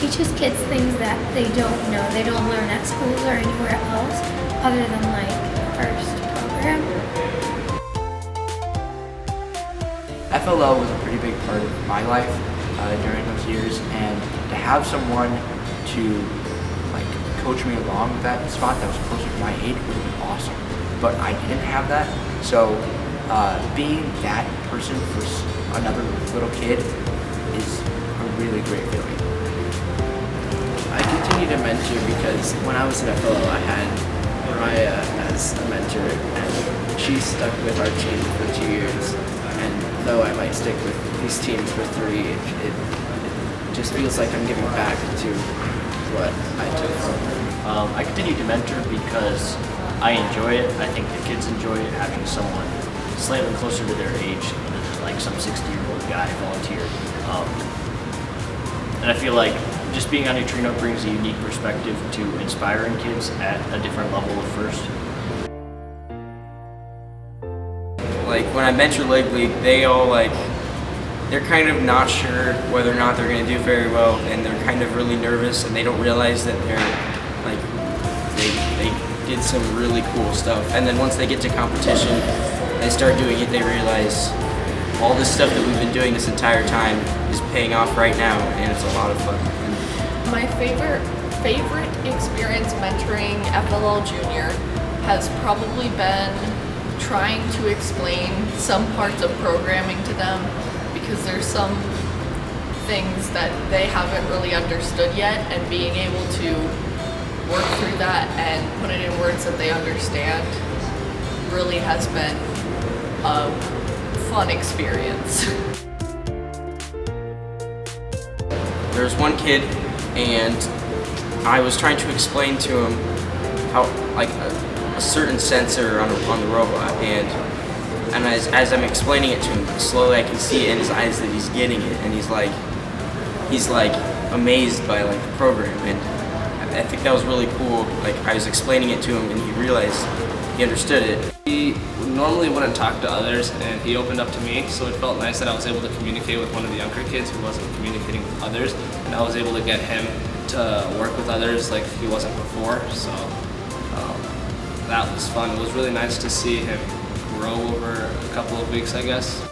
teaches kids things that they don't know. They don't learn at schools or anywhere else other than like first program. FLL was a pretty big part of my life during those years, and to have someone to like coach me along that spot that was closer to my age would have been awesome. But I didn't have that, so being that person for another little kid is a really great feeling. I continue to mentor because when I was in FLL, I had Mariah as a mentor, and she stuck with our team for 2 years. And though I might stick with these teams for 3, it just feels like I'm giving back to what I took from her. I continue to mentor because I enjoy it. I think the kids enjoy it, having someone slightly closer to their age than like some 60-year-old guy volunteer. And I feel like just being on Neutrino brings a unique perspective to inspiring kids at a different level at first. Like when I mentor Leg League, they all they're kind of not sure whether or not they're going to do very well, and they're kind of really nervous, and they don't realize that they did some really cool stuff. And then once they get to competition, they start doing it, they realize all this stuff that we've been doing this entire time is paying off right now, and it's a lot of fun. My favorite experience mentoring FLL Junior has probably been trying to explain some parts of programming to them, because there's some things that they haven't really understood yet, and being able to work through that and put it in words that they understand really has been a fun experience. There's one kid, and I was trying to explain to him how a certain sensor on the robot, and as I'm explaining it to him, slowly I can see it in his eyes that he's getting it, and he's amazed by the program, and I think that was really cool. Like I was explaining it to him, and he realized he understood it. He normally wouldn't talk to others, and he opened up to me, so it felt nice that I was able to communicate with one of the younger kids who wasn't communicating with others, and I was able to get him to work with others like he wasn't before, so that was fun. It was really nice to see him grow over a couple of weeks, I guess.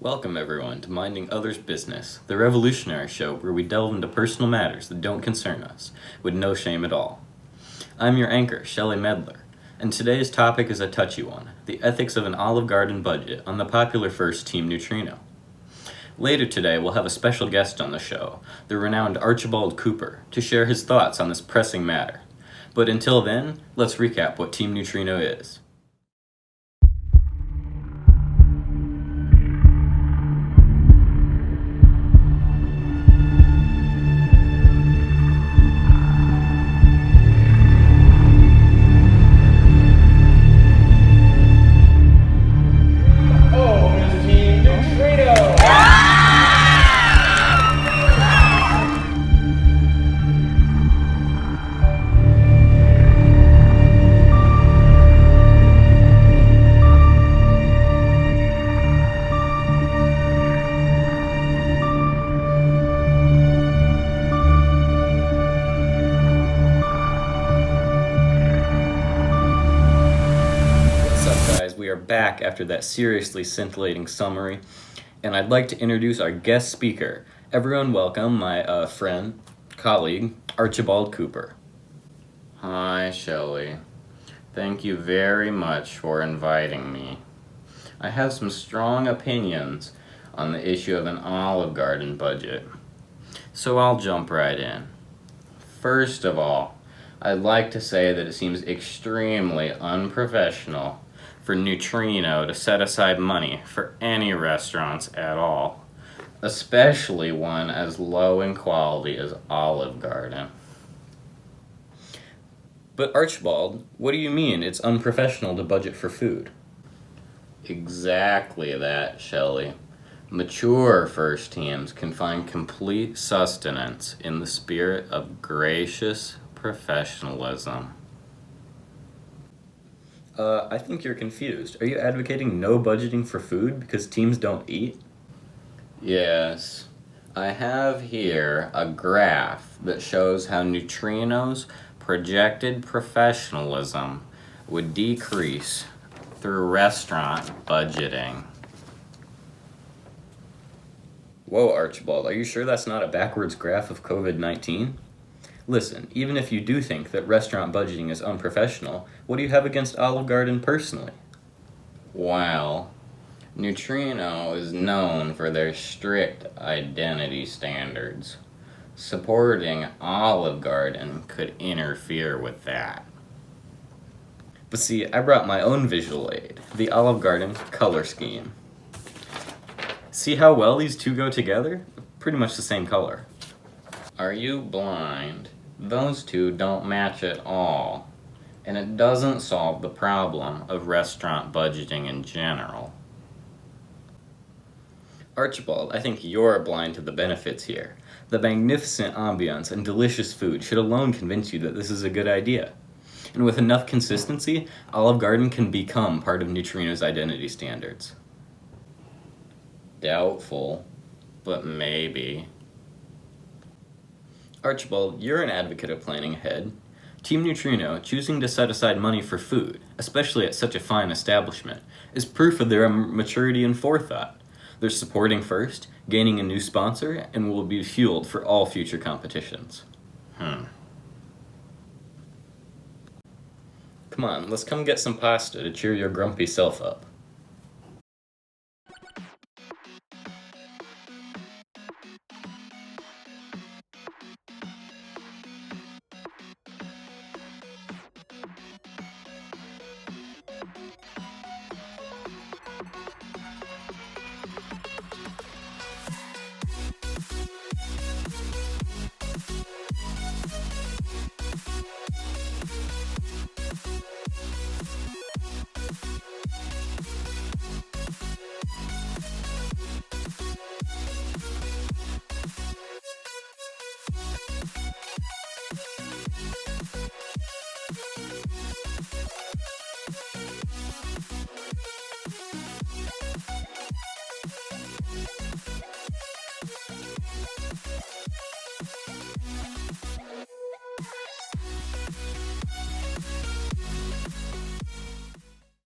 Welcome everyone to Minding Others' Business, the revolutionary show where we delve into personal matters that don't concern us, with no shame at all. I'm your anchor, Shelley Medler, and today's topic is a touchy one, the ethics of an Olive Garden budget on the popular first Team Neutrino. Later today we'll have a special guest on the show, the renowned Archibald Cooper, to share his thoughts on this pressing matter. But until then, let's recap what Team Neutrino is. Back after that seriously scintillating summary, and I'd like to introduce our guest speaker. Everyone welcome my friend, colleague, Archibald Cooper. Hi, Shelley. Thank you very much for inviting me. I have some strong opinions on the issue of an Olive Garden budget, so I'll jump right in. First of all, I'd like to say that it seems extremely unprofessional for Newtrino to set aside money for any restaurants at all, especially one as low in quality as Olive Garden. But Archibald, what do you mean it's unprofessional to budget for food? Exactly that, Shelley. Mature first teams can find complete sustenance in the spirit of gracious professionalism. I think you're confused. Are you advocating no budgeting for food because teams don't eat? Yes. I have here a graph that shows how Neutrino's projected professionalism would decrease through restaurant budgeting. Whoa, Archibald, are you sure that's not a backwards graph of COVID-19? Listen, even if you do think that restaurant budgeting is unprofessional, what do you have against Olive Garden personally? Well, Newtrino is known for their strict identity standards. Supporting Olive Garden could interfere with that. But see, I brought my own visual aid, the Olive Garden color scheme. See how well these two go together? Pretty much the same color. Are you blind? Those two don't match at all, and it doesn't solve the problem of restaurant budgeting in general. Archibald, I think you're blind to the benefits here. The magnificent ambiance and delicious food should alone convince you that this is a good idea. And with enough consistency, Olive Garden can become part of Neutrino's identity standards. Doubtful, but maybe. Archibald, you're an advocate of planning ahead. Team Neutrino choosing to set aside money for food, especially at such a fine establishment, is proof of their maturity and forethought. They're supporting first, gaining a new sponsor, and will be fueled for all future competitions. Come on, let's come get some pasta to cheer your grumpy self up.